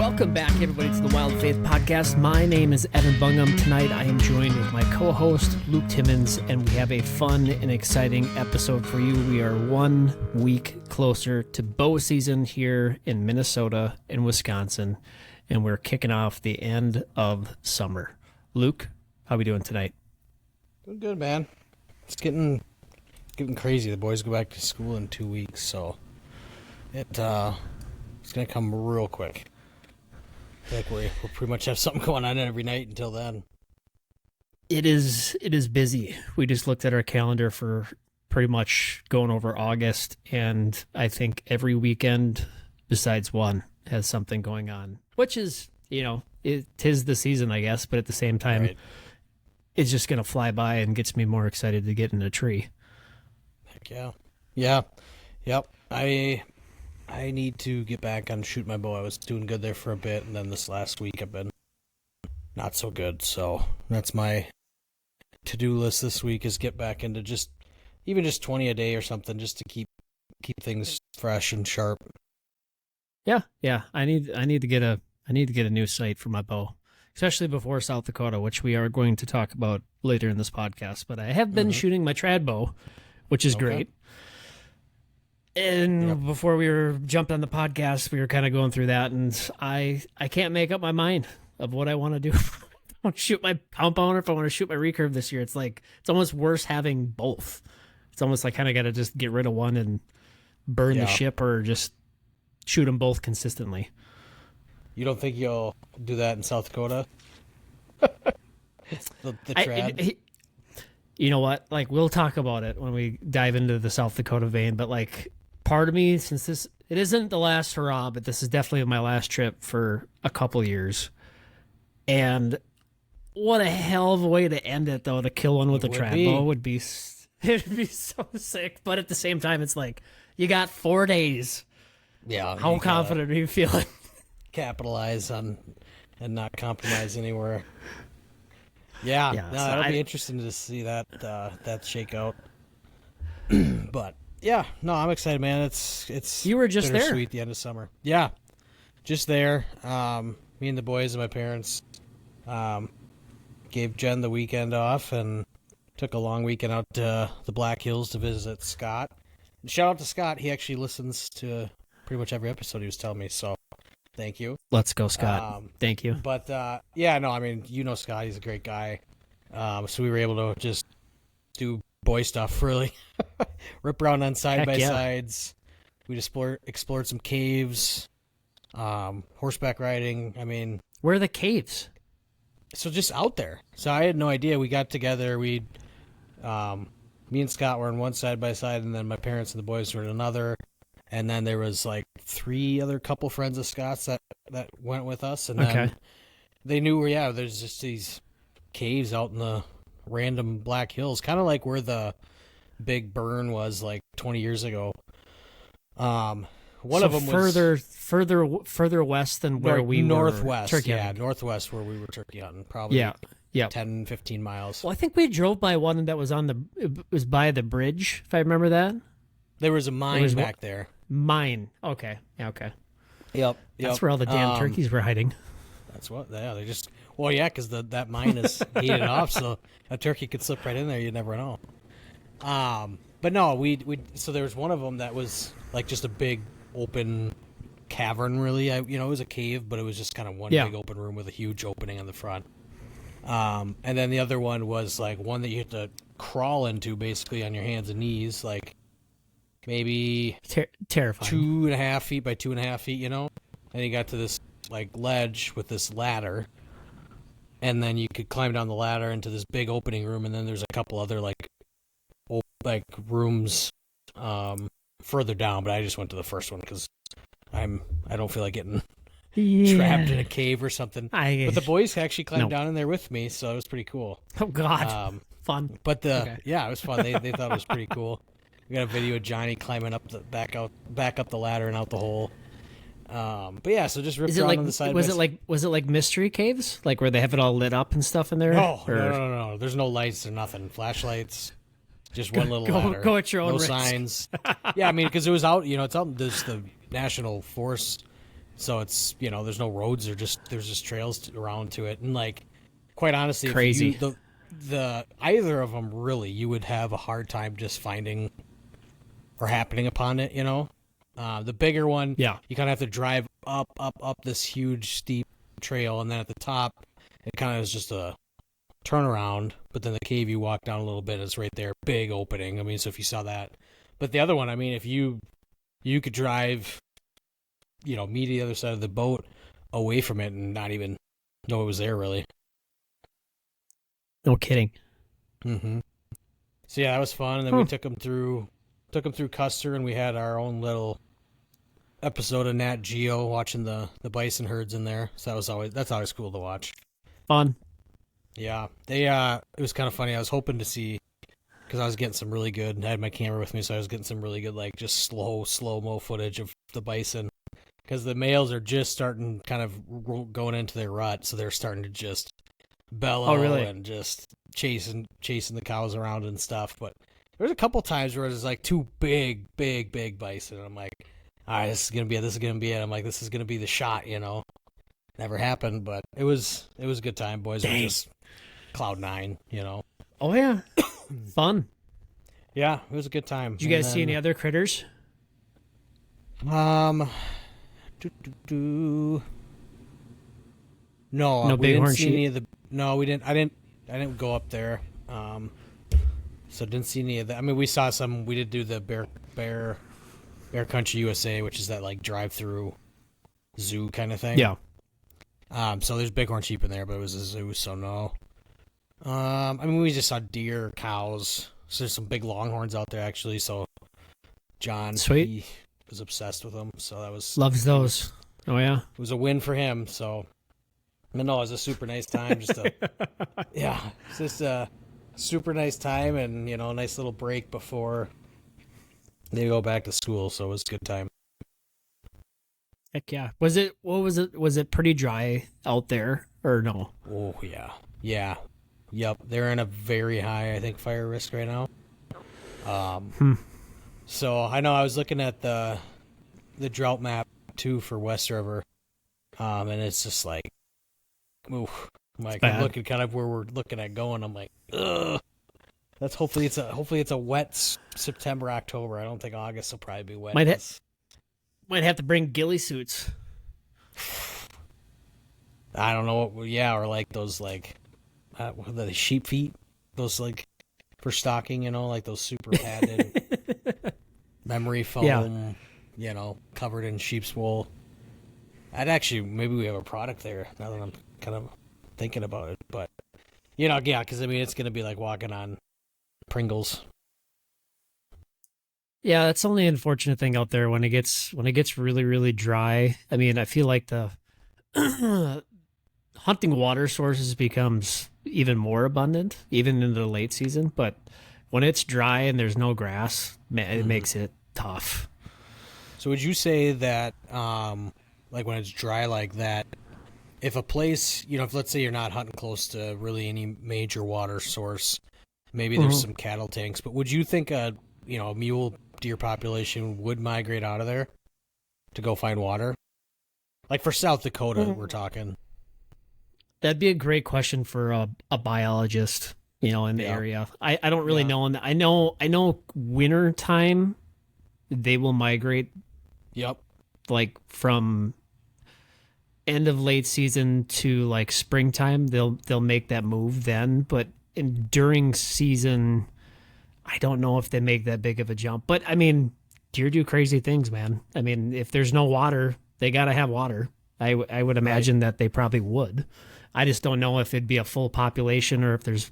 Welcome back, everybody, to the Wild Faith Podcast. My name is Evan Bungum. Tonight, I am joined with my co-host, Luke Timmons, and we have a fun and exciting episode for you. We are 1 week closer to bow season here in Minnesota and Wisconsin, and we're kicking off the end of summer. Luke, how are we doing tonight? Doing good, man. It's getting crazy. The boys go back to school in 2 weeks, so it's gonna come real quick. I feel like we'll pretty much have something going on every night until then. It is busy. We just looked at our calendar for pretty much going over August, and I think every weekend besides one has something going on, which is, it is the season, I guess, but at the same time, right. It's just going to fly by and gets me more excited to get in a tree. Heck yeah. Yeah. Yep. I need to get back on shoot my bow. I was doing good there for a bit, and then this last week I've been not so good. So that's my to-do list this week, is get back into just 20 a day or something, just to keep things fresh and sharp. Yeah. I need to get a new sight for my bow, especially before South Dakota, which we are going to talk about later in this podcast. But I have been shooting my trad bow, which is great. And before we were jumping on the podcast, we were kind of going through that, and I can't make up my mind of what I want to do. If I want to shoot my compound or if I want to shoot my recurve this year. It's like, it's almost worse having both. It's almost like kind of got to just get rid of one and burn the ship, or just shoot them both consistently. You don't think you'll do that in South Dakota? the trad? You know what? Like, we'll talk about it when we dive into the South Dakota vein, but like, part of me, since it isn't the last hurrah, but this is definitely my last trip for a couple years. And what a hell of a way to end it, though, to kill one with a trad bow would be, it'd be so sick. But at the same time, it's like, you got 4 days. Yeah. How confident are you feeling? Capitalize on and not compromise anywhere. Yeah, so it'll be interesting to see that shake out. But yeah, no, I'm excited, man. It's you were just there. Sweet, the end of summer. Yeah, just there. Me and the boys and my parents gave Jen the weekend off and took a long weekend out to the Black Hills to visit Scott. And shout out to Scott. He actually listens to pretty much every episode, he was telling me, so thank you. Let's go, Scott. Thank you. But yeah, no, I mean, Scott, he's a great guy. So we were able to just do boy stuff, really. Rip around on side-by-sides. We just explored some caves, horseback riding. I mean... Where are the caves? So just out there. So I had no idea. We got together. Me and Scott were on one side-by-side, and then my parents and the boys were in another. And then there was like 3 other couple friends of Scott's that went with us. And then they knew where, there's just these caves out in the random Black Hills, kind of like where the big burn was like 20 years ago. One of them was further west than where we northwest, were turkey hunting. Northwest where we were turkey hunting, probably 10, 15 miles. Well, I think we drove by one that was it was by the bridge, if I remember that. There was a mine back there. Mine. Okay. Yeah, okay. Yep. That's where all the damn turkeys were hiding. That's what. Yeah, they just. Well, yeah, because that mine is heated off, so a turkey could slip right in there. You never know. But no, so there was one of them that was like just a big open cavern. Really, it was a cave, but it was just kind of one big open room with a huge opening on the front. And then the other one was like one that you had to crawl into, basically on your hands and knees, like. Maybe terrifying. 2.5 feet by 2.5 feet, and you got to this like ledge with this ladder, and then you could climb down the ladder into this big opening room, and then there's a couple other like rooms further down, but I just went to the first one because I don't feel like getting trapped in a cave or something. But the boys actually climbed down in there with me, so it was pretty cool. Oh God, fun. But it was fun. They thought it was pretty cool. We got a video of Johnny climbing up back up the ladder and out the hole. But yeah, so just ripped around on the side. Was it like mystery caves, like where they have it all lit up and stuff in there? No. There's no lights or nothing. Flashlights. Just one little ladder. Go at your own risk. No signs. Yeah, I mean, because it was out. It's out in the national forest So it's, there's no roads or there's just trails around to it. And like, quite honestly, Crazy. if the either of them really, you would have a hard time just finding or happening upon it, The bigger one, Yeah. you kind of have to drive up this huge steep trail, and then at the top, it kind of is just a turnaround. But then the cave you walk down a little bit is right there, big opening. I mean, so if you saw that, but the other one, I mean, if you could drive, meet the other side of the boat away from it and not even know it was there really. No kidding. Mm-hmm. So yeah, that was fun, and then we took them through Custer, and we had our own little episode of Nat Geo watching the bison herds in there. So that's always cool to watch. Fun. Yeah, it was kind of funny. I was hoping to see, because I was getting some really good. I had my camera with me, so I was getting some really good, like just slow-mo footage of the bison, because the males are just starting, kind of going into their rut, so they're starting to just bellow. Oh, really? And just chasing the cows around and stuff. But there was a couple times where it was like two big bison, and I'm like, all right, this is gonna be it. I'm like, this is gonna be the shot, Never happened, but it was a good time. Boys were just cloud nine, Oh yeah. Fun. Yeah, it was a good time. Did you guys see any other critters? No, No we bighorn didn't see sheep? any of the. No, we didn't. I didn't go up there. So didn't see any of that. I mean, we saw some. We did do the Bear Country USA, which is that like drive-through zoo kind of thing. Yeah. So there's bighorn sheep in there, but it was a zoo, so no. I mean, we just saw deer, cows. So there's some big longhorns out there actually. So John, Sweet. he was obsessed with them. So that was Loves those. Oh yeah. It was a win for him. So, but no, it was a super nice time. It's just a super nice time, and a nice little break before they go back to school. So it was a good time. Heck yeah. Was it pretty dry out there or no? Oh yeah. Yep. They're in a very high, I think, fire risk right now. So I know I was looking at the drought map too for West River, and it's just like, oof. I'm looking kind of where we're looking at going. I'm like, ugh. That's hopefully it's a wet September, October. I don't think August will probably be wet. Might have to bring ghillie suits. I don't know. Yeah, or like those what are the sheep feet? Those like for stocking, like those super padded memory foam, covered in sheep's wool. Maybe we have a product there now that I'm kind of thinking about it. But, yeah, because, I mean, it's going to be like walking on Pringles. Yeah, that's the only unfortunate thing out there when it gets really, really dry. I mean, I feel like the hunting water sources becomes even more abundant, even in the late season. But when it's dry and there's no grass, it makes it tough. So would you say that, like when it's dry like that, if a place, if let's say you're not hunting close to really any major water source, maybe there's some cattle tanks, but would you think a mule deer population would migrate out of there to go find water? Like for South Dakota, we're talking. That'd be a great question for a biologist, in the area. I don't really know. I know winter time, they will migrate. Yep. Like from end of late season to like springtime, they'll make that move then. But during season, I don't know if they make that big of a jump. But I mean, deer do crazy things, man. I mean, if there's no water, they gotta have water. I would imagine that they probably would. I just don't know if it'd be a full population or if there's,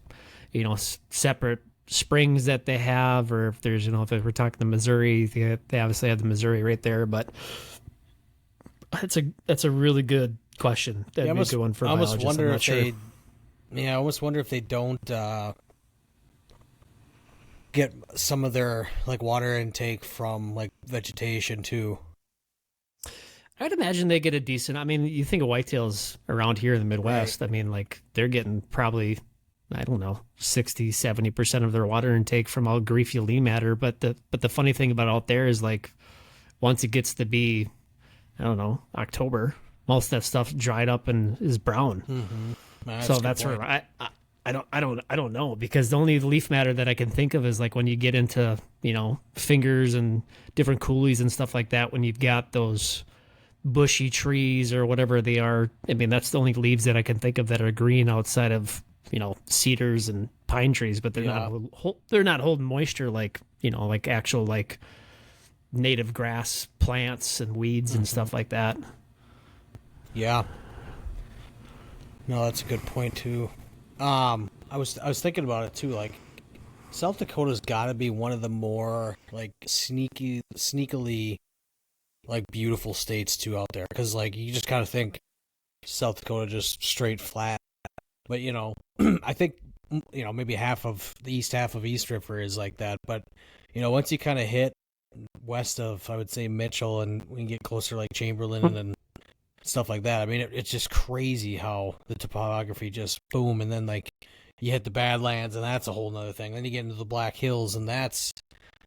separate springs that they have, or if there's, if we're talking the Missouri, they obviously have the Missouri right there. But that's a really good question. That'd be a good one for biologists. I almost wonder if they don't get some of their like water intake from like vegetation too. I'd imagine they get a decent. I mean, you think of whitetails around here in the Midwest. Right. I mean, like they're getting probably, I don't know, 60-70% of their water intake from all griefy lean matter. But the funny thing about out there is like once it gets to be I don't know, October. Most of that stuff dried up and is brown. So that's where I don't know, because the only leaf matter that I can think of is like when you get into, fingers and different coulees and stuff like that, when you've got those bushy trees or whatever they are. I mean, that's the only leaves that I can think of that are green outside of, cedars and pine trees, but they're not holding moisture like, like actual like native grass plants and weeds and stuff like that. Yeah. No, that's a good point too. I was thinking about it too. Like, South Dakota's got to be one of the more like sneakily like beautiful states too out there. Because like you just kind of think South Dakota just straight flat, but I think maybe half of East River is like that. But once you kind of hit west of, I would say, Mitchell, and we can get closer like Chamberlain and stuff like that. I mean, it's just crazy how the topography just boom, and then like you hit the Badlands, and that's a whole nother thing. Then you get into the Black Hills, and that's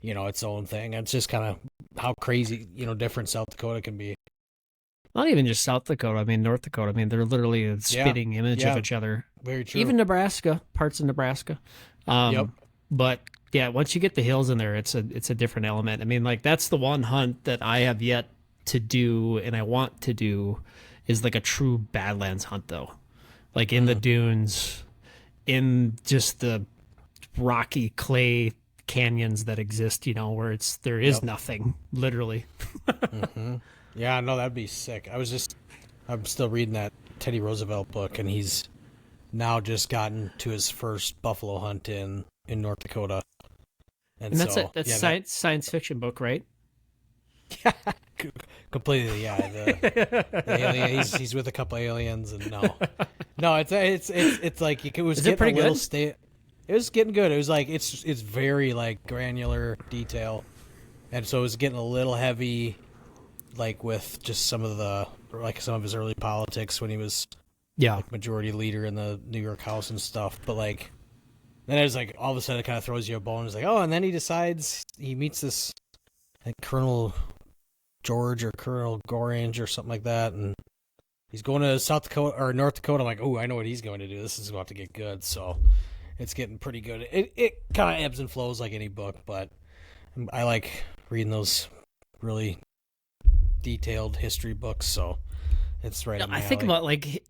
its own thing. It's just kind of how crazy different South Dakota can be. Not even just South Dakota. I mean, North Dakota. I mean, they're literally a spitting image of each other. Very true. Even Nebraska, parts of Nebraska. Yep. But yeah, once you get the hills in there, it's a different element. I mean, like that's the one hunt that I have yet to do, and I want to do, is like a true Badlands hunt, though. Like in the dunes, in just the rocky clay canyons that exist, where there is nothing, literally. Yeah, no, that'd be sick. I'm still reading that Teddy Roosevelt book, and he's now just gotten to his first buffalo hunt in North Dakota. And that's science fiction book, right? Completely, yeah. The alien, he's with a couple aliens, and no, it's like it was Is it getting pretty a little good? It was getting good. It was like it's very like granular detail, and so it was getting a little heavy, like with just some of his early politics when he was like majority leader in the New York House and stuff. But like then it was like all of a sudden it kind of throws you a bone. It's like, oh, and then he meets this like Colonel George or Colonel Gorange or something like that, and he's going to South Dakota or North Dakota. I'm like, oh, I know what he's going to do. This is about to get good. So it's getting pretty good. It kind of ebbs and flows like any book, but I like reading those really detailed history books. So it's right. I think about like,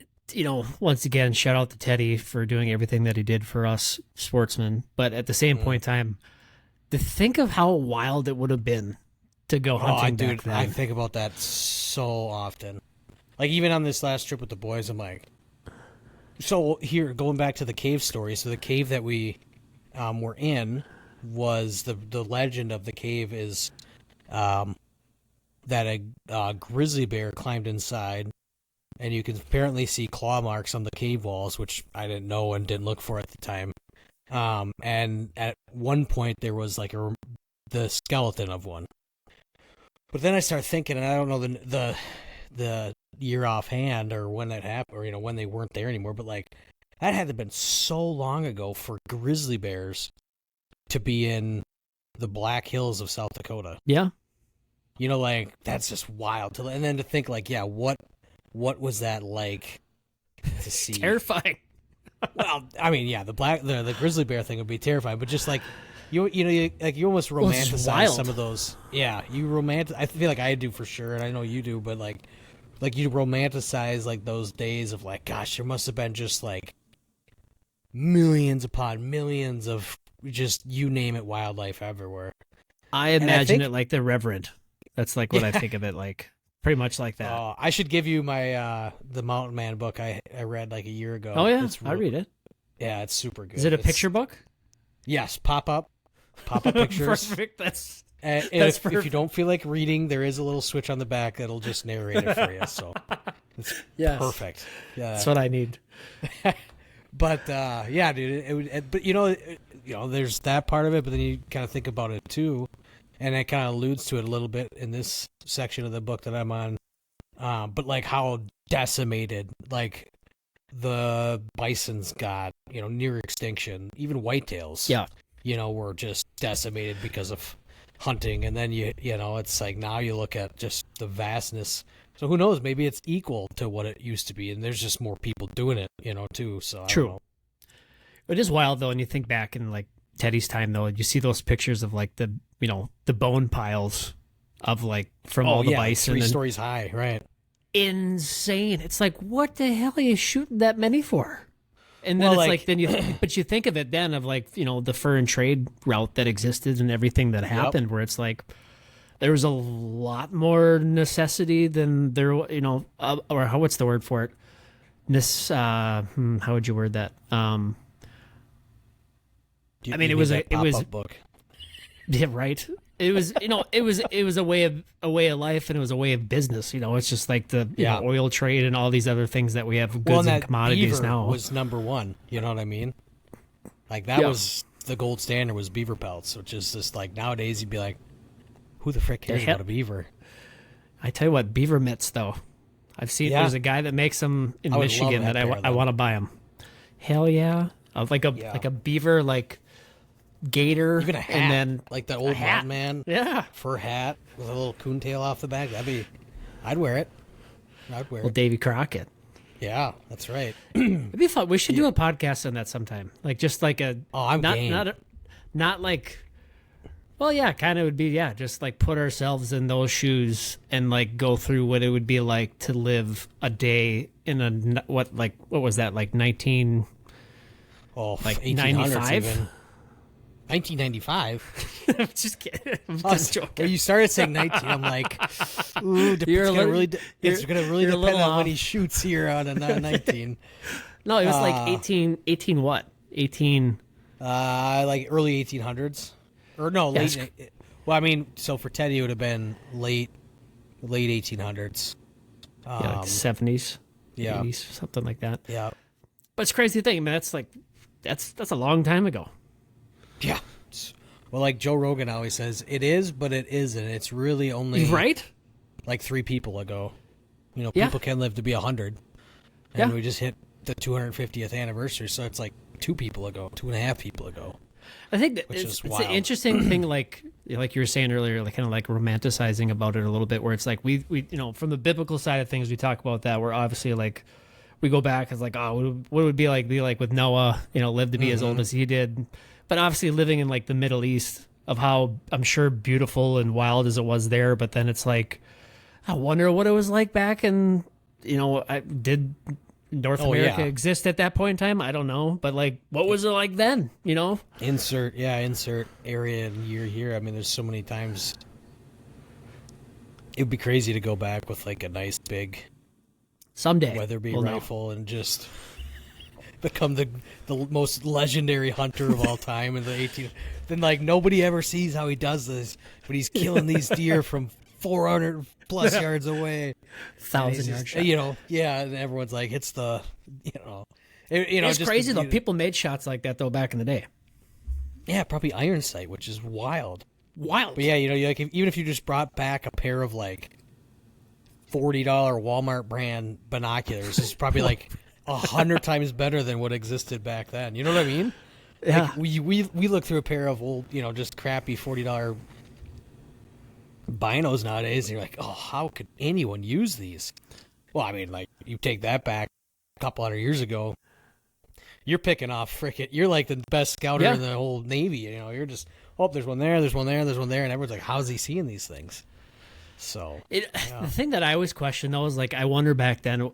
once again, shout out to Teddy for doing everything that he did for us sportsmen. But at the same point in time, to think of how wild it would have been to go hunting back then. I think about that so often. Like even on this last trip with the boys, I'm like, so here, going back to the cave story. So the cave that we were in was the legend of the cave is that a grizzly bear climbed inside, and you can apparently see claw marks on the cave walls, which I didn't know and didn't look for at the time. And at one point there was like the skeleton of one. But then I start thinking, and I don't know the year offhand or when that happened, or when they weren't there anymore. But like that had to have been so long ago for grizzly bears to be in the Black Hills of South Dakota. Yeah, like that's just wild. And then to think like, yeah, what was that like to see? Terrifying. Well, I mean, yeah, the grizzly bear thing would be terrifying, but just like you almost romanticize some of those. Yeah, I feel like I do for sure, and I know you do, but like you romanticize like those days of like, gosh, there must have been just like millions upon millions of just you name it wildlife everywhere. I imagine it like the Reverend. That's like what I think of it like. Pretty much like that. I should give you my the Mountain Man book I read like a year ago. Oh yeah, I read it. Yeah, it's super good. Is it a picture book? Yes, pop up pictures. Perfect. That's if you don't feel like reading, there is a little switch on the back that'll just narrate it for you. So it's perfect. Yeah, that's what I need. But yeah, dude. But there's that part of it. But then you kind of think about it too. And it kind of alludes to it a little bit in this section of the book that I'm on. But like how decimated, like the bisons got, near extinction, even whitetails, were just decimated because of hunting. And then it's like now you look at just the vastness So who knows? Maybe it's equal to what it used to be, and there's just more people doing it, too. So I True. don't know. It is wild though, and you think back in like Teddy's time though, you see those pictures of like the the bone piles of like from all the bison, 3 stories high, right? Insane. It's like, what the hell are you shooting that many for? And then Well, it's like then but you think of it then of like the fur and trade route that existed and everything that happened, where it's like there was a lot more necessity than there, or what's the word for it? How would you word that? I mean, it was book. Yeah, right. It was it was a way of life, and it was a way of business. It's just like the oil trade and all these other things that we have goods and commodities beaver now. Was number one. You know what I mean? Like that was the gold standard was beaver pelts, which is just like nowadays you'd be like, who the frick cares about a beaver? I tell you what, beaver mitts though. I've seen there's a guy that makes them in Michigan that I want to buy them. Hell yeah! Like a beaver gator, even a hat, and then like that old mountain man, fur hat with a little coontail off the back. I'd wear it. Well, Davy Crockett. Yeah, that's right. It'd be fun. We should do a podcast on that sometime. Like just like a I'm not like. Well, yeah, kind of would be just like put ourselves in those shoes and like go through what it would be like to live a day in a what was that like 1895. 1995. I'm just kidding. I'm just joking. When you started saying 19, I'm like, ooh, it's gonna really depend on when he shoots here on a 19. No, it was like 18 what? 18 like early 1800s. Or no, late. Well, I mean, so for Teddy it would have been late 1800s. Like 70s. Yeah. 80s, something like that. Yeah. But it's crazy to think, man, that's a long time ago. Yeah. Well, like Joe Rogan always says, it is, but it isn't. It's really only like 3 people ago. People can live to be 100. And we just hit the 250th anniversary, so it's like 2 people ago, 2.5 people ago. I think that it's an interesting thing, like you were saying earlier, like kind of like romanticizing about it a little bit, where it's like we from the biblical side of things, we talk about that. We're obviously like we go back as like, what would it be like with Noah, lived to be as old as he did, but obviously living in like the Middle East, of how I'm sure beautiful and wild as it was there, but then it's like I wonder what it was like back in did North America exist at that point in time? I don't know, but like, what was it like then? Insert area and year here. I mean, there's so many times. It would be crazy to go back with like a nice big someday Weatherby rifle and just become the most legendary hunter of all time in the 18. Then like nobody ever sees how he does this, but he's killing these deer from 400 plus yards away, 1,000 yards shot. And everyone's like, it's the it's just crazy though. People made shots like that though back in the day. Yeah, probably iron sight, which is wild. But yeah, even if you just brought back a pair of like $40 Walmart brand binoculars, it's probably like 100 times better than what existed back then. You know what I mean? Yeah. Like we look through a pair of old, just crappy $40 binos nowadays, and you're like, oh, how could anyone use these? Well, I mean, like, you take that back a couple hundred years ago, you're picking off you're like the best scouter in the whole Navy. You're just, there's one there, there's one there, there's one there, and everyone's like, how's he seeing these things? So the thing that I always question though is like, I wonder back then,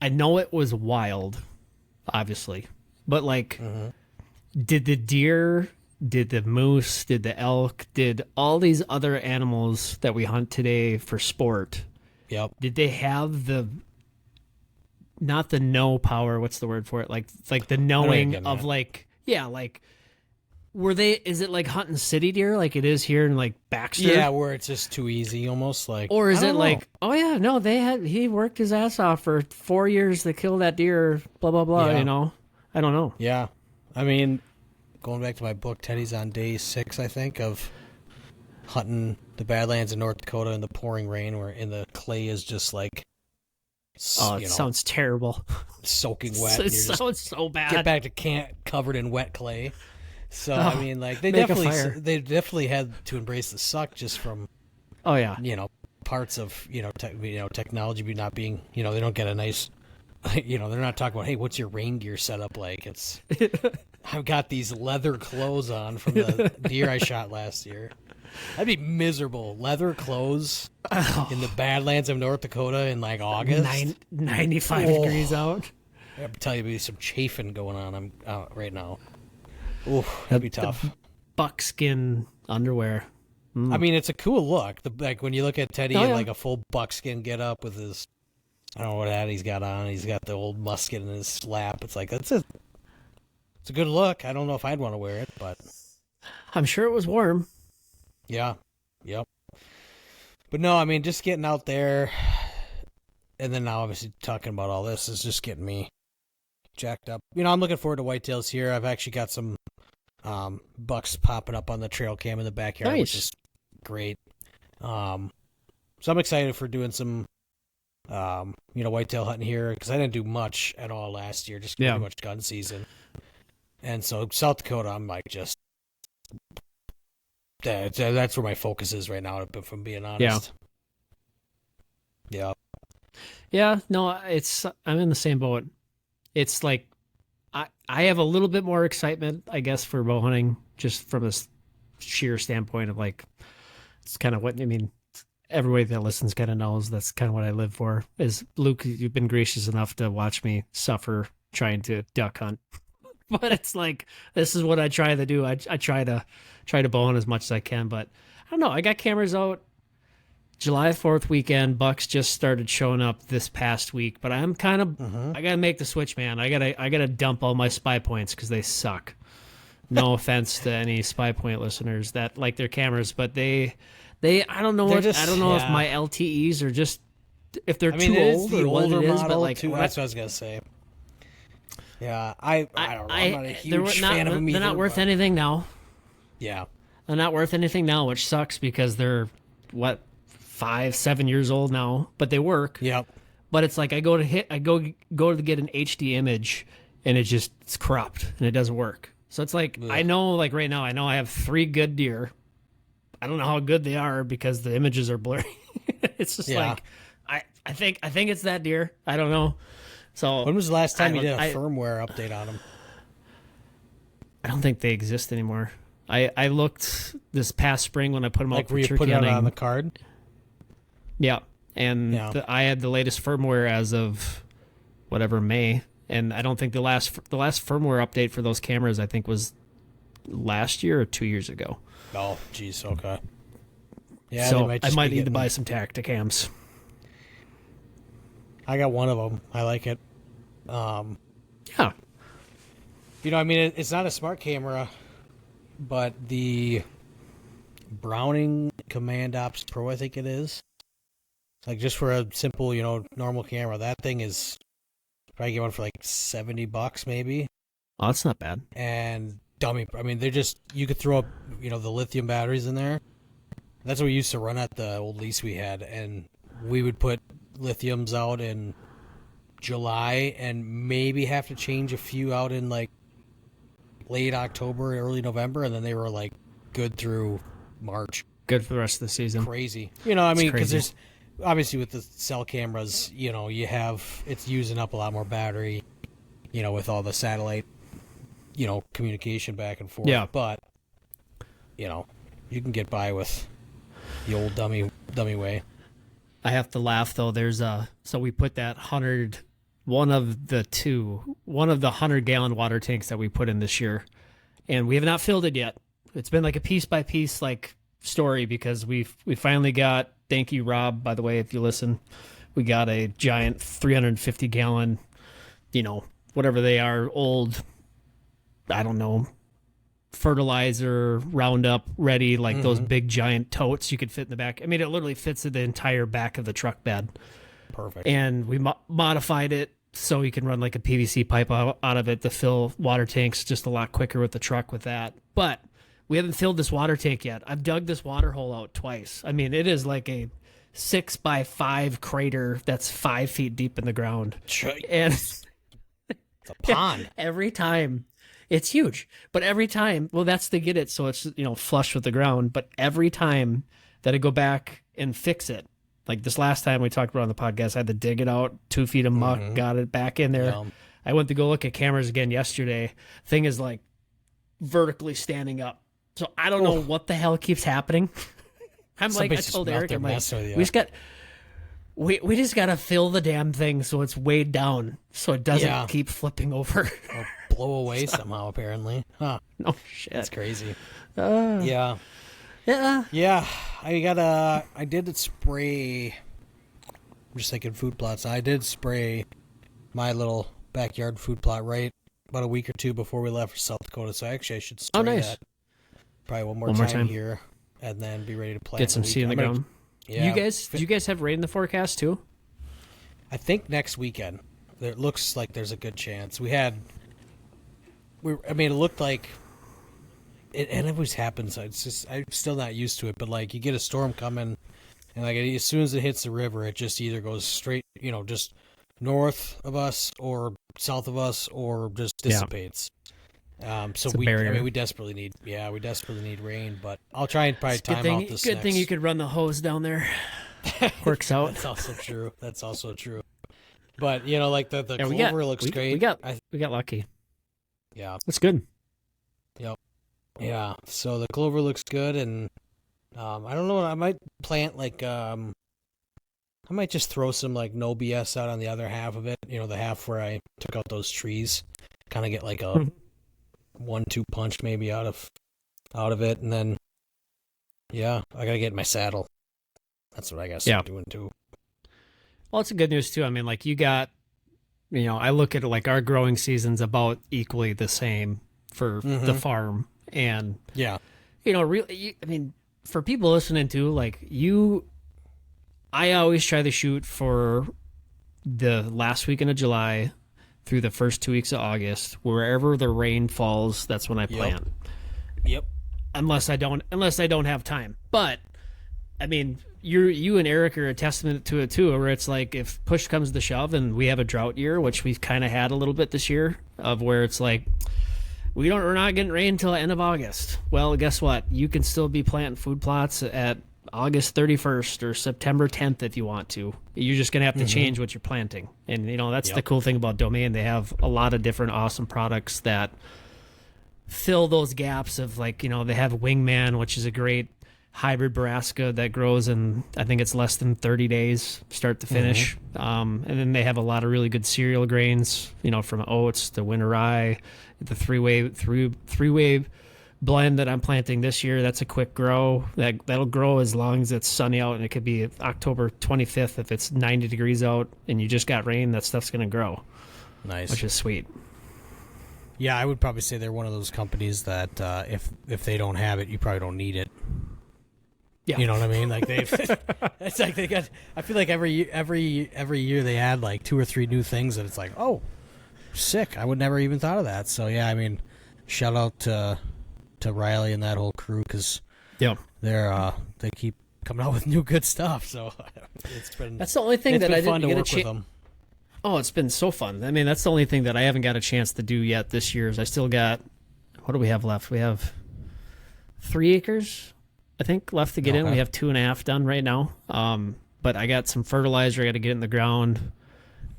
I know it was wild, obviously, but like, did the deer, did the moose, did the elk, did all these other animals that we hunt today for sport, did they have not the know power, what's the word for it? Like the knowing of like, is it like hunting city deer like it is here in like Baxter? Yeah, where it's just too easy almost like. Or is it like, he worked his ass off for 4 years to kill that deer, blah, blah, blah, I don't know. Yeah. I mean, going back to my book, Teddy's on day 6, I think, of hunting the Badlands in North Dakota in the pouring rain, where the clay is just like, sounds terrible. Soaking wet. It sounds so bad. Get back to camp covered in wet clay. So I mean, like they definitely had to embrace the suck just from, parts of technology not being they don't get a nice they're not talking about, hey, what's your reindeer setup like? It's I've got these leather clothes on from the deer I shot last year. I'd be miserable. Leather clothes in the Badlands of North Dakota in like August. 95 degrees out. I have to tell you, there's some chafing going on right now. Ooh, that'd be tough. Buckskin underwear. I mean, it's a cool look. Like when you look at Teddy in like a full buckskin get up with his, I don't know what hat he's got on. He's got the old musket in his lap. It's like it's a good look. I don't know if I'd want to wear it, but I'm sure it was warm. Yeah. Yep. But no, I mean, just getting out there, and then now obviously talking about all this is just getting me jacked up. I'm looking forward to whitetails here. I've actually got some bucks popping up on the trail cam in the backyard, which is great. So I'm excited for doing some, whitetail hunting here, because I didn't do much at all last year, just pretty much gun season. And so South Dakota, I'm like just... That's where my focus is right now, if I'm being honest. Yeah. Yeah, no, I'm in the same boat. It's like I have a little bit more excitement, I guess, for bow hunting, just from a sheer standpoint of like, it's kind of what, I mean, everybody that listens kind of knows that's kind of what I live for. Is Luke, you've been gracious enough to watch me suffer trying to duck hunt. But it's like, this is what I try to do. I try to bow hunt as much as I can, but I don't know. I got cameras out July 4th weekend. Bucks just started showing up this past week, but I'm kind of, I got to make the switch, man. I gotta dump all my spy points because they suck. No offense to any spy point listeners that like their cameras, but I don't know if my LTEs are just, if they're too old or what it is, but like, that's what I was going to say. Yeah, I don't know. I'm not a huge fan of them either. They're not worth anything now. Yeah. They're not worth anything now, which sucks because they're, 5-7 years old now, but they work. Yep. But it's like I go to get an HD image and it's corrupt and it doesn't work. So it's like, I know, like right now, I know I have 3 good deer. I don't know how good they are because the images are blurry. It's just like, I think it's that deer. I don't know. So when was the last time you did a firmware update on them? I don't think they exist anymore. I looked this past spring when I put them out for turkey put it hunting. on the card? Yeah. And I had the latest firmware as of May. And I don't think the last firmware update for those cameras, I think, was last year or 2 years ago. Oh, geez. Okay. Yeah. So I might need to buy some Tacticams. I got one of them. I like it. Yeah. I mean, it's not a smart camera, but the Browning Command Ops Pro, I think it is. Like, just for a simple, normal camera, that thing is probably get one for like $70 maybe. Oh, that's not bad. And dummy, I mean, they're just, you could throw up, the lithium batteries in there. That's what we used to run at the old lease we had, and we would put lithiums out in July and maybe have to change a few out in like late October, early November, and then they were like good through March. Good for the rest of the season. Crazy. I mean, because there's obviously with the cell cameras, you have, it's using up a lot more battery, with all the satellite, communication back and forth. Yeah. But, you can get by with the old dummy way. I have to laugh though. So we put that one of the 100-gallon water tanks that we put in this year, and we have not filled it yet. It's been like a piece by piece like story because we finally got, thank you Rob, by the way, if you listen, we got a giant 350-gallon, whatever they are, old, I don't know, fertilizer Roundup ready, like those big giant totes you could fit in the back. I mean, it literally fits in the entire back of the truck bed. Perfect. And we modified it so you can run like a PVC pipe out of it to fill water tanks just a lot quicker with the truck with that. But we haven't filled this water tank yet. I've dug this water hole out twice. I mean, it is like a 6x5 crater that's 5 feet deep in the ground. And it's a pond. Every time. It's huge. But every time, well, that's to get it so it's, flush with the ground. But every time that I go back and fix it, Like this last time we talked about on the podcast, I had to dig it out, 2 feet of muck, got it back in there. Yeah. I went to go look at cameras again yesterday. Thing is like vertically standing up. So I don't know what the hell keeps happening. I'm like, I told Eric, I'm like, we just gotta fill the damn thing so it's weighed down so it doesn't keep flipping over. Or blow away somehow, apparently. Huh. No shit. That's crazy. Yeah. Yeah. I did spray. I'm just thinking food plots. I did spray my little backyard food plot right about a week or two before we left for South Dakota. So actually I should spray that probably one more time here and then be ready to plant. Get some seed in the ground. Yeah. Do you guys have rain in the forecast too? I think next weekend. It looks like there's a good chance. It looked like it always happens. It's just I'm still not used to it, but like you get a storm coming and like as soon as it hits the river, it just either goes straight, just north of us or south of us or just dissipates. So we desperately need rain, but I'll try and probably time out this. Good thing you could run the hose down there. Works out. That's also true. But like the clover looks great. We got lucky. Yeah, that's good. Yep. Yeah. So the clover looks good, and I don't know. I might plant I might just throw some like no BS out on the other half of it. The half where I took out those trees, kind of get like a 1-2 punch maybe out of it, and then I gotta get my saddle. That's what I gotta start doing too. Well, it's a good news too. I mean, like you got, I look at it like our growing season's about equally the same for the farm, and really, I mean, for people listening to like I always try to shoot for the last weekend of July through the first 2 weeks of August. Wherever the rain falls, that's when I plant. Yep. Unless I don't have time. But I mean, you and Eric are a testament to it too, where it's like if push comes to shove and we have a drought year, which we've kind of had a little bit this year, of where it's like we're not getting rain until the end of August. Well, guess what? You can still be planting food plots at August 31st or September 10th if you want to. You're just going to have to change what you're planting. And, that's the cool thing about Domain. They have a lot of different awesome products that fill those gaps of like, they have Wingman, which is a great hybrid brassica that grows in, I think it's less than 30 days, start to finish. And then they have a lot of really good cereal grains, from oats to winter rye, the three-way blend that I'm planting this year. That's a quick grow. That'll grow as long as it's sunny out, and it could be October 25th if it's 90 degrees out and you just got rain. That stuff's gonna grow. Nice, which is sweet. Yeah, I would probably say they're one of those companies that if they don't have it, you probably don't need it. Yeah, you know what I mean. Like it's like they got. I feel like every year they add like 2 or 3 new things, and it's like, oh, sick. I would never even thought of that. So yeah, I mean, shout out to Riley and that whole crew, because they keep coming out with new good stuff. So that's the only thing that I didn't get a chance. Oh, it's been so fun. I mean, that's the only thing that I haven't got a chance to do yet this year. Is I still got, what do we have left? We have 3 acres, I think, left to get in. We have 2.5 done right now. But I got some fertilizer I got to get in the ground,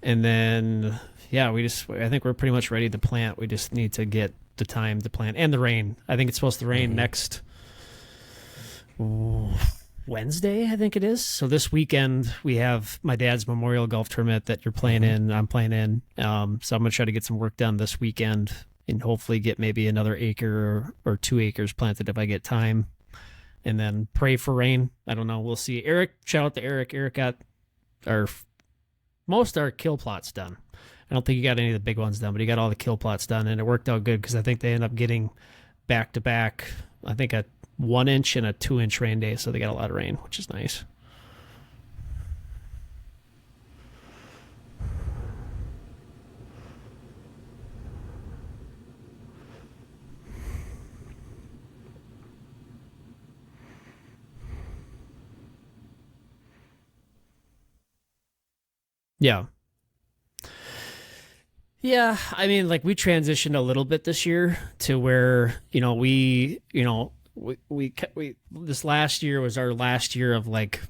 and then I think we're pretty much ready to plant. We just need to get the time to plant and the rain. I think it's supposed to rain next Wednesday, I think it is. So this weekend we have my dad's memorial golf tournament that you're playing in, I'm playing in. So I'm going to try to get some work done this weekend and hopefully get maybe another acre or 2 acres planted if I get time, and then pray for rain. I don't know. We'll see. Eric, shout out to Eric. Eric got most of our kill plots done. I don't think he got any of the big ones done, but he got all the kill plots done, and it worked out good because I think they end up getting back to back, I think a 1-inch and a 2-inch rain day, so they got a lot of rain, which is nice. Yeah. Yeah, I mean, like we transitioned a little bit this year to where, we this last year was our last year of like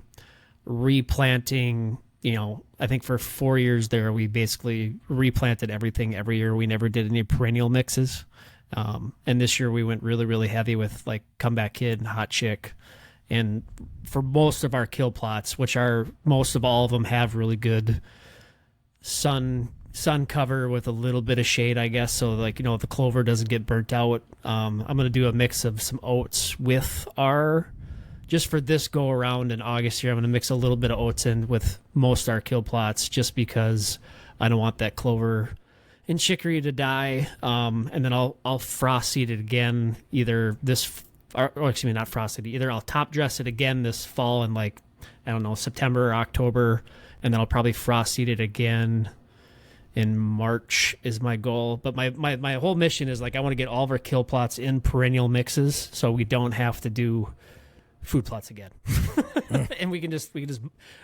replanting. I think for 4 years there, we basically replanted everything every year. We never did any perennial mixes. And this year we went really, really heavy with like Comeback Kid and Hot Chick. And for most of our kill plots, which are most of all of them have really good sun cover with a little bit of shade, I guess. So like, the clover doesn't get burnt out. I'm going to do a mix of some oats with just for this go around in August here, I'm going to mix a little bit of oats in with most our kill plots just because I don't want that clover and chicory to die. And then I'll frost seed it again, either not frost seed, either I'll top dress it again this fall in like, I don't know, September or October, and then I'll probably frost seed it again in March is my goal. But my whole mission is like, I want to get all of our kill plots in perennial mixes so we don't have to do food plots again. And we can just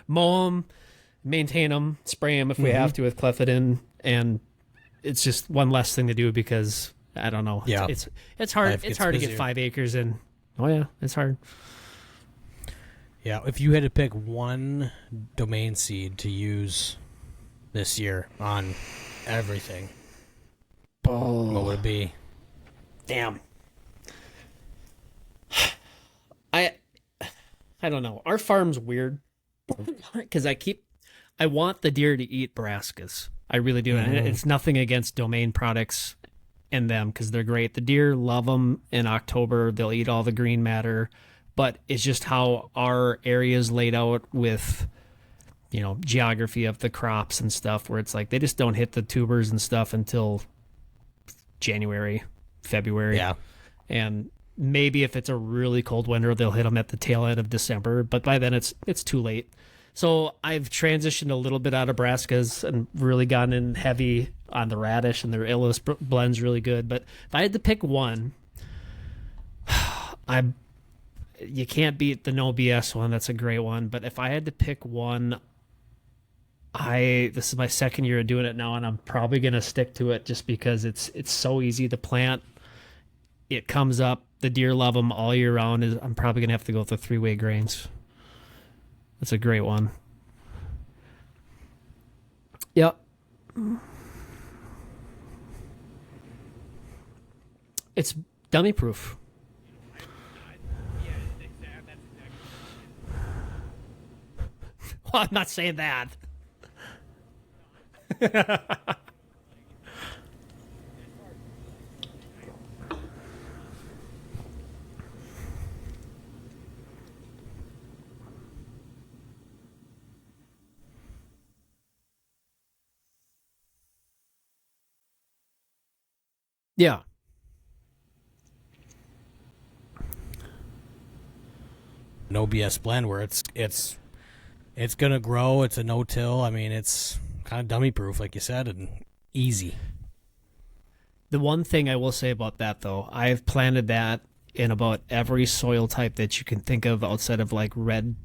mow them, maintain them, spray them if we have to with clethodim, and it's just one less thing to do because I don't know. Yeah. It's hard. It's hard to get 5 acres in. Oh yeah, it's hard. Yeah, if you had to pick one domain seed to use this year on everything, what would it be? Damn. I don't know. Our farm's weird because I want the deer to eat brassicas. I really do. And it's nothing against domain products and them because they're great. The deer love them in October. They'll eat all the green matter, but it's just how our area is laid out with, geography of the crops and stuff where it's like they just don't hit the tubers and stuff until January, February. Yeah. And maybe if it's a really cold winter, they'll hit them at the tail end of December, but by then it's too late. So I've transitioned a little bit out of brassicas and really gone in heavy on the radish, and their Illis blend's really good. But if I had to pick one, you can't beat the No BS one. That's a great one. But if I had to pick one, this is my second year of doing it now, and I'm probably gonna stick to it just because it's so easy to plant. It comes up. The deer love them all year round. I'm probably gonna have to go with the 3-way grains. That's a great one. Yep. It's dummy proof. Well, I'm not saying that. Yeah. No BS blend where it's gonna grow. It's a no-till. I mean, it's kind of dummy proof, like you said, and easy. The one thing I will say about that, though, I've planted that in about every soil type that you can think of outside of like red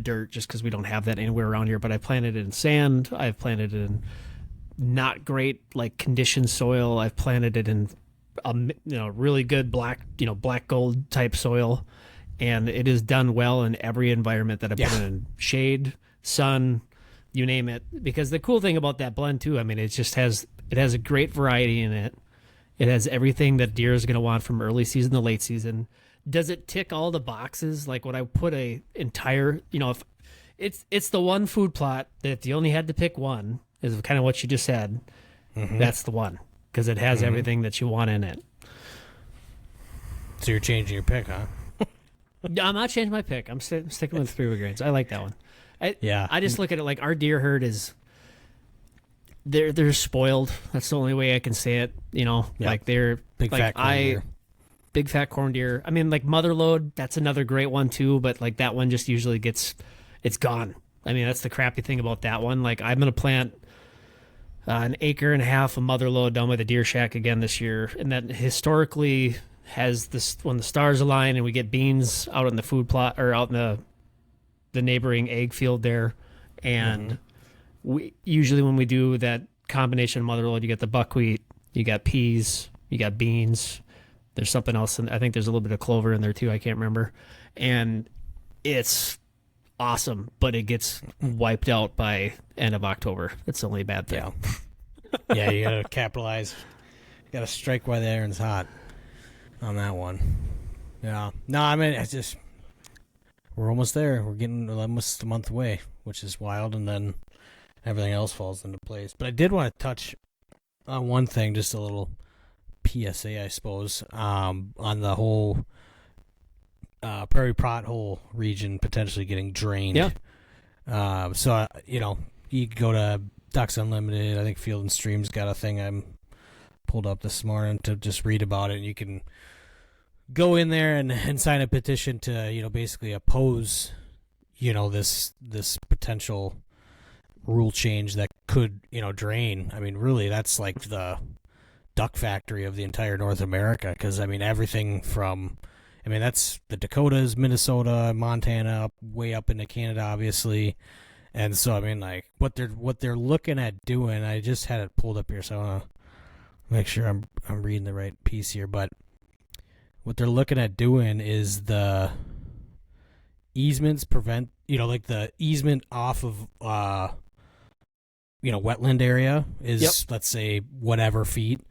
dirt, just because we don't have that anywhere around here. But I planted it in sand. I've planted it in not great like conditioned soil. I've planted it in really good black gold type soil, and it is done well in every environment that I put it in. Shade, sun, you name it. Because the cool thing about that blend too, I mean, it has a great variety in it. It has everything that deer is going to want from early season to late season. Does it tick all the boxes? Like when I put a entire, if it's the one food plot that if you only had to pick one, is kind of what you just said, that's the one. Because it has everything that you want in it. So you're changing your pick, huh? I'm not changing my pick. I'm sticking with 3-way grains. I like that one. I just look at it like our deer herd is, they're spoiled. That's the only way I can say it. Like they're big like fat corn deer. Big fat corn deer. I mean, like mother load. That's another great one too. But like that one just usually it's gone. I mean, that's the crappy thing about that one. Like I'm gonna plant an acre and a half of mother load down by the deer shack again this year, and that historically has this when the stars align and we get beans out in the food plot or out in the neighboring egg field there, and we usually when we do that combination of mother load, you get the buckwheat, you got peas, you got beans. There's something else, and I think there's a little bit of clover in there too. I can't remember, and it's awesome, but it gets wiped out by end of October. That's the only bad thing. Yeah, you gotta capitalize. You gotta strike while the iron's hot on that one. Yeah. No, I mean, it's just, we're almost there. We're getting almost a month away, which is wild, and then everything else falls into place. But I did want to touch on one thing, just a little PSA, I suppose, on the whole prairie pothole region potentially getting drained. Yeah. So, you could go to Ducks Unlimited. I think Field and Stream's got a thing I'm pulled up this morning to just read about it. And you can go in there and sign a petition to, basically oppose, this potential rule change that could, drain. I mean, really, that's like the duck factory of the entire North America, because, I mean, everything from, that's the Dakotas, Minnesota, Montana, way up into Canada, obviously. And so, like, what they're looking at doing, I just had it pulled up here, so I want to make sure I'm reading the right piece here. But what they're looking at doing is the easements prevent, like the easement off of, wetland area is, let's say, whatever feet,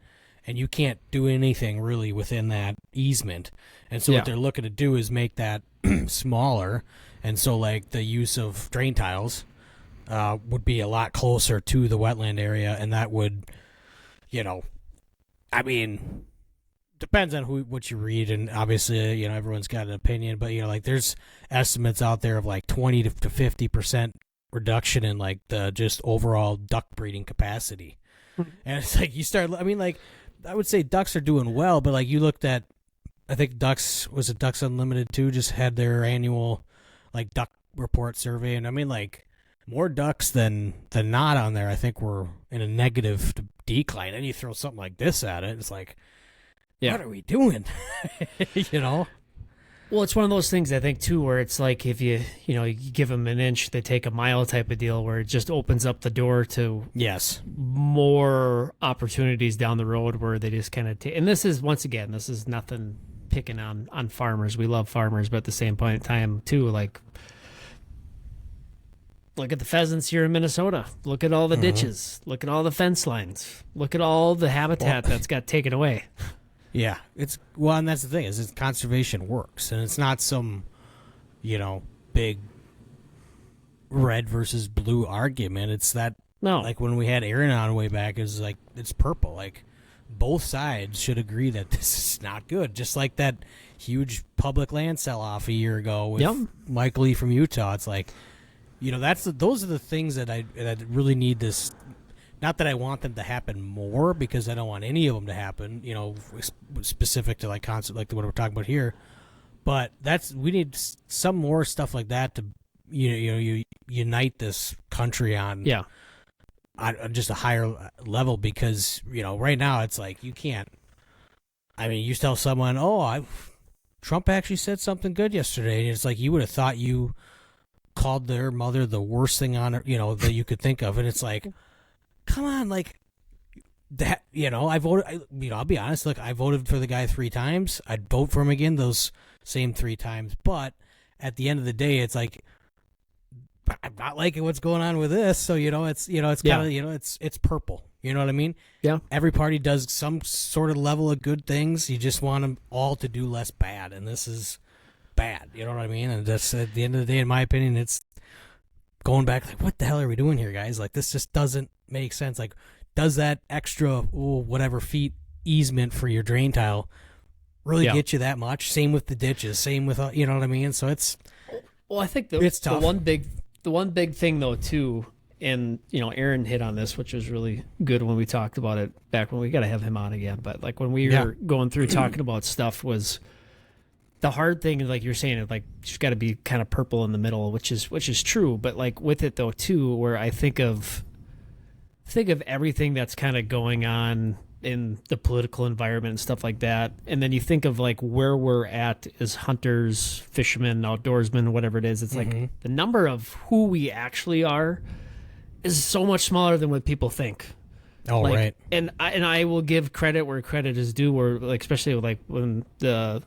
and you can't do anything really within that easement. And so what they're looking to do is make that smaller. And so, like, the use of drain tiles would be a lot closer to the wetland area, and that would, depends on what you read, and obviously, everyone's got an opinion, but, like, there's estimates out there of, like, 20 to 50% reduction in, like, the just overall duck breeding capacity. And it's like, you start, I would say ducks are doing well, but, like, you looked at, I think Ducks Unlimited too, just had their annual, like, duck report survey, and more ducks than not on there, I think, were in a negative decline. And you throw something like this at it, it's like, what are we doing? Well, it's one of those things, I think, too, where it's like if you give them an inch, they take a mile type of deal, where it just opens up the door to more opportunities down the road where they just kind of and this is, once again, this is nothing picking on farmers. We love farmers, but at the same point in time, too, like, look at the pheasants here in Minnesota. Look at all the ditches. Look at all the fence lines. Look at all the habitat that's got taken away. Yeah, and that's the thing, is conservation works, and it's not some, big red versus blue argument. It's that, like, when we had Aaron on way back, it's like, it's purple. Like, both sides should agree that this is not good. Just like that huge public land sell-off a year ago with Mike Lee from Utah. It's like, those are the things that I really need this. Not that I want them to happen more, because I don't want any of them to happen, specific to, like, concept like what we're talking about here. But we need some more stuff like that to, you unite this country on just a higher level, because, right now it's like, you can't. You tell someone, Trump actually said something good yesterday, and it's like, you would have thought you called their mother the worst thing on her, that you could think of, and it's like, come on, like, that, I voted, I'll be honest, look, I voted for the guy 3 times. I'd vote for him again those same 3 times, but at the end of the day, it's like, I'm not liking what's going on with this, so, it's kind of, it's purple, you know what I mean? Yeah. Every party does some sort of level of good things. You just want them all to do less bad, and this is bad, you know what I mean? And that's, at the end of the day, in my opinion, it's going back, like, what the hell are we doing here, guys? Like, this just doesn't make sense. Like, does that extra whatever feet easement for your drain tile really get you that much? Same with the ditches, same with, you know what I mean? So it's, well, I think it's tough. The one big thing, though, too, and Aaron hit on this, which was really good when we talked about it back when we got to have him on again, but, like, when we were going through talking about stuff, was the hard thing is, like you're saying, it, like, just got to be kind of purple in the middle, which is true. But, like, with it, though, too, where I think of everything that's kind of going on in the political environment and stuff like that, and then you think of, like, where we're at as hunters, fishermen, outdoorsmen, whatever it is. It's like the number of who we actually are is so much smaller than what people think. Oh, like, right. And I will give credit where credit is due. Where, like, especially, like, when the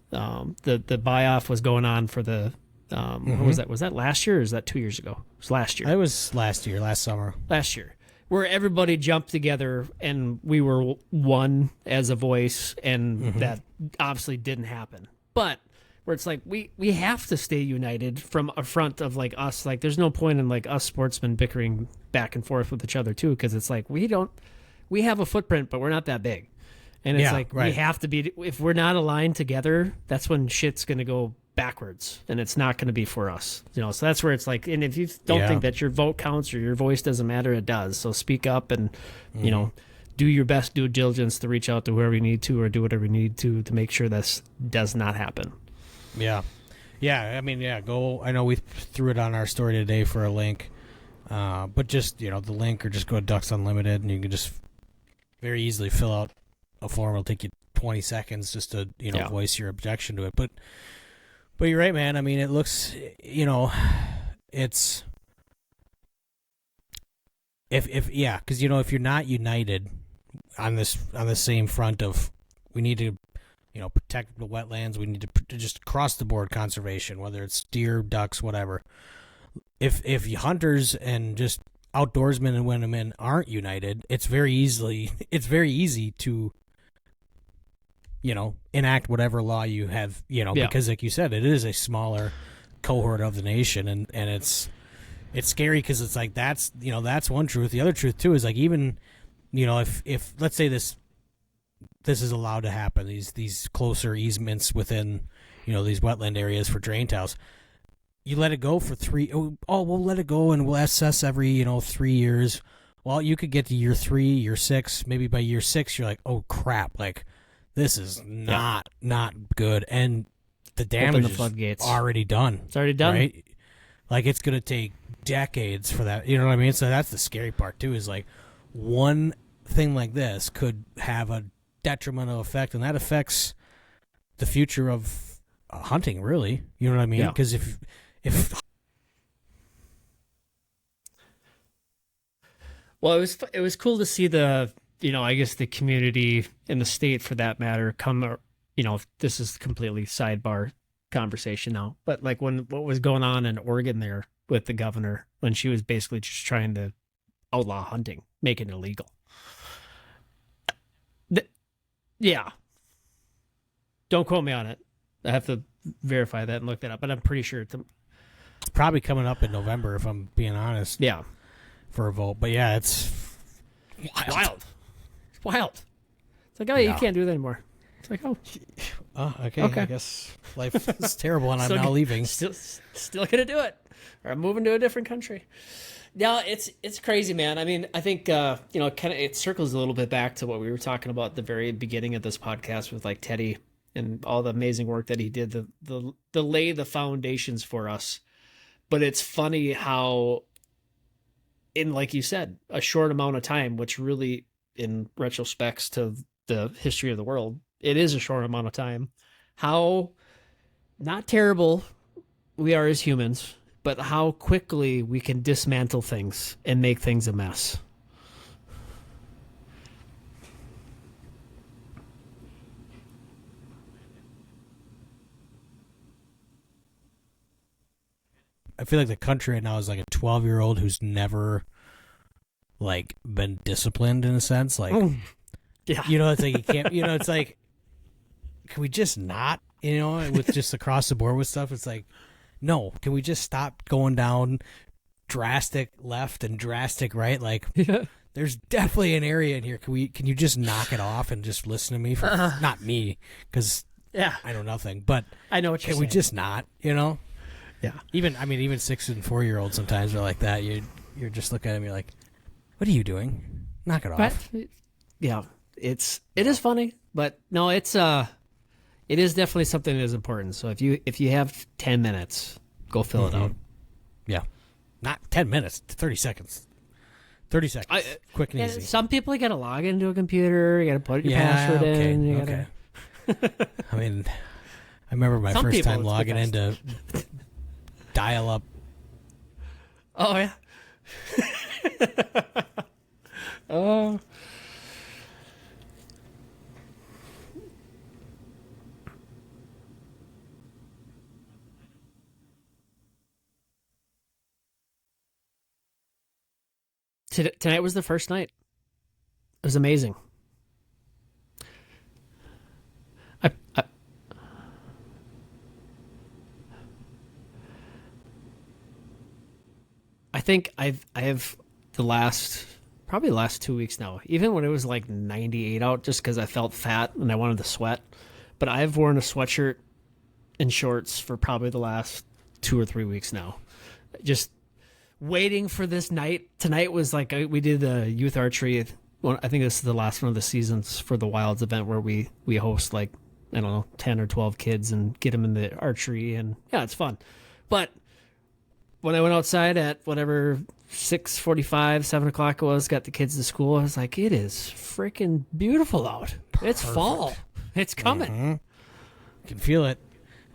buy off was going on for the When was that? Was that last year or is that 2 years ago? It was last year. It was last summer. Last year. Where everybody jumped together and we were one as a voice, and that obviously didn't happen. But where it's like we have to stay united from a front of like us. Like there's no point in like us sportsmen bickering back and forth with each other too, because it's like we have a footprint, but we're not that big. And it's we have to be, if we're not aligned together, that's when shit's going to go backwards, and it's not going to be for us. So that's where it's like, and if you don't think that your vote counts or your voice doesn't matter, it does. So speak up and, do your best due diligence to reach out to whoever you need to, or do whatever you need to make sure this does not happen. Yeah. Yeah. I mean, go. I know we threw it on our story today for a link, but just, the link, or just go to Ducks Unlimited, and you can just very easily fill out a form. It'll take you 20 seconds just to, voice your objection to it. But you're right, man. I mean, it looks, it's, because, if you're not united on the same front of, we need to, protect the wetlands, we need to just across the board conservation, whether it's deer, ducks, whatever. If you hunters and just outdoorsmen and women aren't united, it's very easy to, enact whatever law you have, because like you said, it is a smaller cohort of the nation, and it's scary, because it's like, that's one truth. The other truth too is like, even, if let's say this is allowed to happen, these closer easements within, these wetland areas for drain tiles, you let it go for we'll let it go and we'll assess every, 3 years. Well, you could get to year 3, year 6, maybe by year 6, you're like, oh crap, like, this is not good, and the damage is already done. It's already done, right? Like, it's gonna take decades for that. You know what I mean? So that's the scary part too. Is like, one thing like this could have a detrimental effect, and that affects the future of hunting. Really, you know what I mean? Because if well, it was cool to see the, I guess the community in the state, for that matter, come, this is completely sidebar conversation now, but like what was going on in Oregon there with the governor, when she was basically just trying to outlaw hunting, make it illegal. Yeah. Don't quote me on it. I have to verify that and look that up, but I'm pretty sure it's probably coming up in November, if I'm being honest. Yeah. For a vote. But yeah, it's wild. It's wild. It's like, oh, you can't do that anymore. It's like, oh. Okay. I guess life is terrible, and I'm now leaving. Still going to do it. Or I'm moving to a different country. Yeah, it's crazy, man. I mean, I think, kind of it circles a little bit back to what we were talking about at the very beginning of this podcast with like Teddy and all the amazing work that he did to lay the foundations for us. But it's funny how, in, like you said, a short amount of time, which really, in retrospects to the history of the world, it is a short amount of time, how not terrible we are as humans, but how quickly we can dismantle things and make things a mess. I feel like the country right now is like a 12-year-old who's never, like, been disciplined, in a sense. Like, yeah, it's like you can't, it's like, can we just not, with just across the board with stuff? It's like, no, can we just stop going down drastic left and drastic right? Like, there's definitely an area in here. Can you just knock it off and just listen to me? Not me, because I know nothing, but I know what you're saying. Can we just not, Yeah. Even 6 and 4-year-olds sometimes are like that. You're just looking at them, you're like, what are you doing? Knock it off. Yeah. It is funny, but no, it is definitely something that is important. So if you have 10 minutes, go fill it out. Yeah. Not 10 minutes, 30 seconds. 30 seconds. Quick and easy. Some people, you got to log into a computer, you got to put your password in. Okay. I mean, I remember my first time logging into dial-up. Oh, yeah. Oh. Tonight was the first night. It was amazing. I, I I think I have probably the last 2 weeks now. Even when it was like 98 out, just because I felt fat and I wanted to sweat. But I've worn a sweatshirt and shorts for probably the last 2 or 3 weeks now. Just waiting for this night. Tonight was like we did the youth archery. I think this is the last one of the seasons for the Wilds event where we host like, I don't know, 10 or 12 kids and get them in the archery, and yeah, it's fun. But when I went outside at whatever 6:45, 7 o'clock it was, got the kids to school, I was like, it is freaking beautiful out. It's fall. It's coming. Mm-hmm. Can feel it.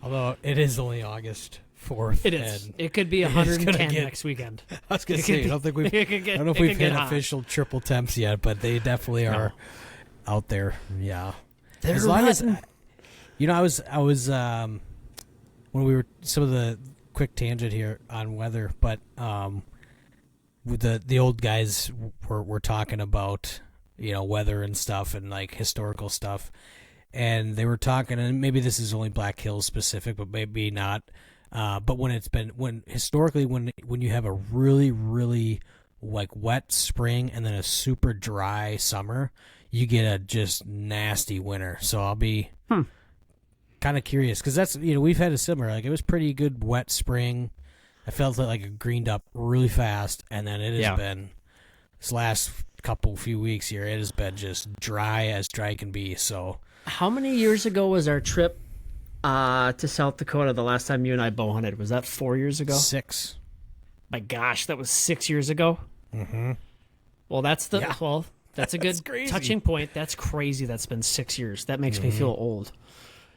Although it is only August 4th. It is. It could be 110 next weekend. I was going to say, I don't think we've I don't know if we've hit official triple temps yet, but they definitely are out there. Yeah. They're as long as I was when we were some of the quick tangent here on weather, but with the old guys were talking about, weather and stuff and like historical stuff, and they were talking, and maybe this is only Black Hills specific, but maybe not. But when historically when you have a really, really like wet spring and then a super dry summer, you get a just nasty winter. So I'll be kind of curious, because that's, we've had a similar, like it was pretty good wet spring. I felt like it greened up really fast, and then it has been this last few weeks here, it has been just dry as dry can be. So how many years ago was our trip to South Dakota the last time you and I bow hunted? Was that 4 years ago? 6. My gosh, that was 6 years ago? Mm-hmm. Well, that's a good touching point. That's crazy. That's been 6 years. That makes me feel old.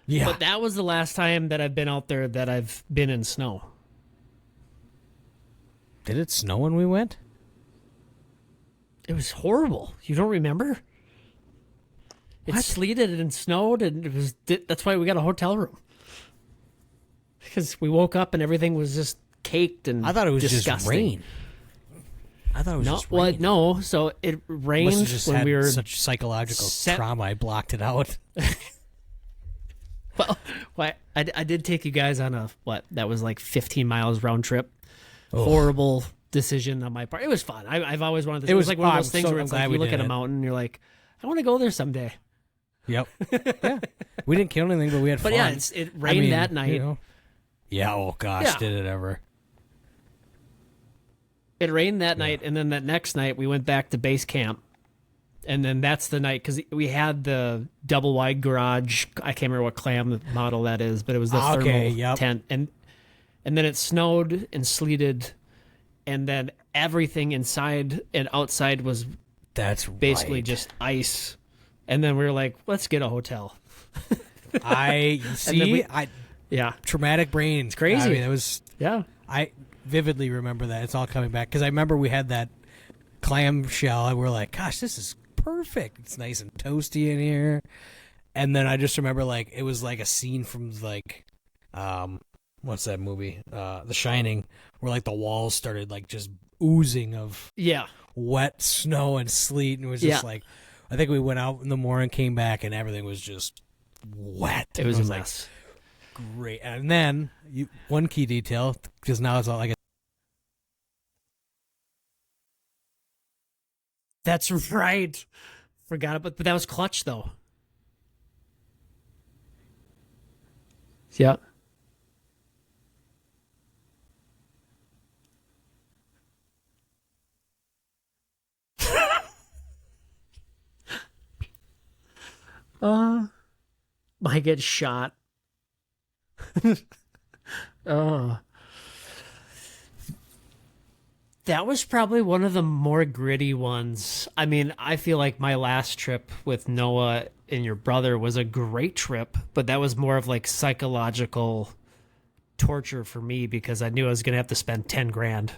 Yeah. But that was the last time that I've been out there that I've been in snow. Did it snow when we went? It was horrible. You don't remember? It sleeted and snowed, and that's why we got a hotel room. Because we woke up and everything was just caked and I thought it was disgusting. just rain. I thought it was just rain. Well, no, so it rained when we were such psychological trauma. I blocked it out. Well, I did take you guys on that was like 15 miles round trip. Oh. Horrible decision on my part. It was fun. I've always wanted this. It was like one of those things where it's like you look at a mountain and you're like, I want to go there someday. Yep. Yeah. We didn't kill anything, but we had fun. But yeah, it rained that night. Yeah, oh gosh, did it ever. It rained that night, and then that next night we went back to base camp. And then that's the night, because we had the double wide garage. I can't remember what clam model that is, but it was the thermal tent. And then it snowed and sleeted, and then everything inside and outside was basically just ice. And then we were like, let's get a hotel. Traumatic brains. Crazy. I mean, it was. Yeah. I vividly remember that. It's all coming back, because I remember we had that clamshell, and we're like, gosh, this is perfect. It's nice and toasty in here. And then I just remember, like, it was like a scene from, like, what's that movie? The Shining, where, like, the walls started, like, just oozing of wet snow and sleet, and it was just like, I think we went out in the morning, came back, and everything was just wet. It was a mess. Like, great. And then, one key detail, because now it's all like That's right. Forgot about, but that was clutch though. Yeah. Might get shot. That was probably one of the more gritty ones. I mean, I feel like my last trip with Noah and your brother was a great trip, but that was more of like psychological torture for me, because I knew I was going to have to spend 10 grand.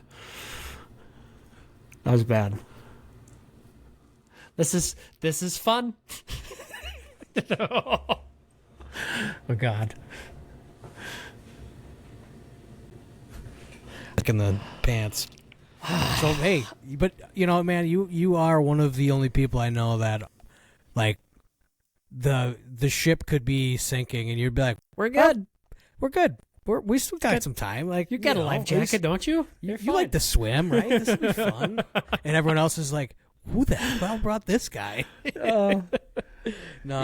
That was bad. This is fun. Oh God. In the pants. So hey, but you know, man, you are one of the only people I know that like the ship could be sinking, and you'd be like, We're good. we're good. We still got some time. Like You got a life jacket, don't you? You like to swim, right? This will be fun. And everyone else is like, who the hell brought this guy? No,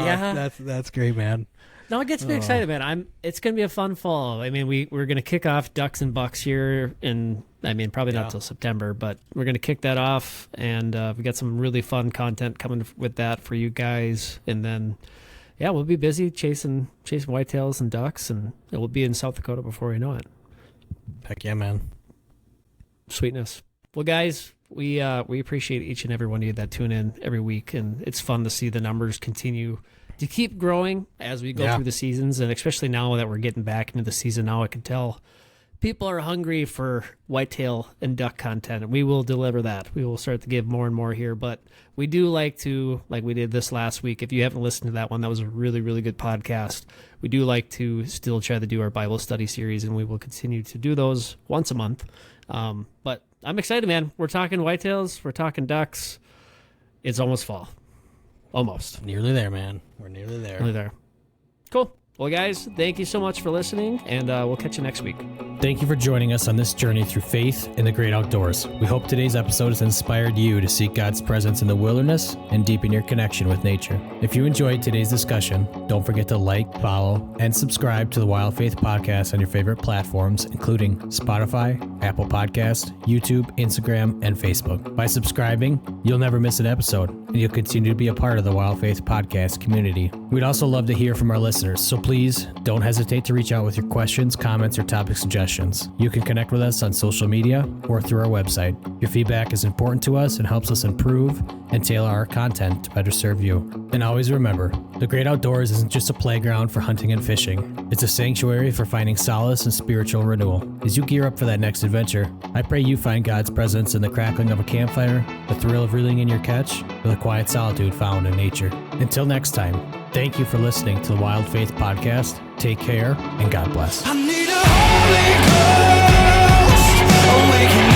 Yeah. that's great, man. No, it gets me excited, man. It's gonna be a fun fall. I mean, we're gonna kick off ducks and bucks here, and I mean, probably not till September, but we're gonna kick that off, and we got some really fun content coming with that for you guys, and then yeah, we'll be busy chasing whitetails and ducks, and we'll be in South Dakota before we know it. Heck yeah, man. Sweetness. Well, guys, we appreciate each and every one of you that tune in every week, and it's fun to see the numbers continue to keep growing as we go through the seasons, and especially now that we're getting back into the season now, I can tell people are hungry for whitetail and duck content, and we will deliver that. We will start to give more and more here, but we do like to, like we did this last week, if you haven't listened to that one, that was a really, really good podcast. We do like to still try to do our Bible study series, and we will continue to do those once a month. But I'm excited, man. We're talking whitetails. We're talking ducks. It's almost fall. Almost. Nearly there, man. We're nearly there. Nearly there. Cool. Well, guys, thank you so much for listening, and we'll catch you next week. Thank you for joining us on this journey through faith in the great outdoors. We hope today's episode has inspired you to seek God's presence in the wilderness and deepen your connection with nature. If you enjoyed today's discussion, don't forget to like, follow, and subscribe to the Wild Faith Podcast on your favorite platforms, including Spotify, Apple Podcasts, YouTube, Instagram, and Facebook. By subscribing, you'll never miss an episode, and you'll continue to be a part of the Wild Faith Podcast community. We'd also love to hear from our listeners, so please don't hesitate to reach out with your questions, comments, or topic suggestions. You can connect with us on social media or through our website. Your feedback is important to us and helps us improve and tailor our content to better serve you. And always remember, the great outdoors isn't just a playground for hunting and fishing. It's a sanctuary for finding solace and spiritual renewal. As you gear up for that next adventure, I pray you find God's presence in the crackling of a campfire, the thrill of reeling in your catch, or the quiet solitude found in nature. Until next time, thank you for listening to the Wild Faith Podcast. Take care, and God bless. I need a Holy Ghost awakening.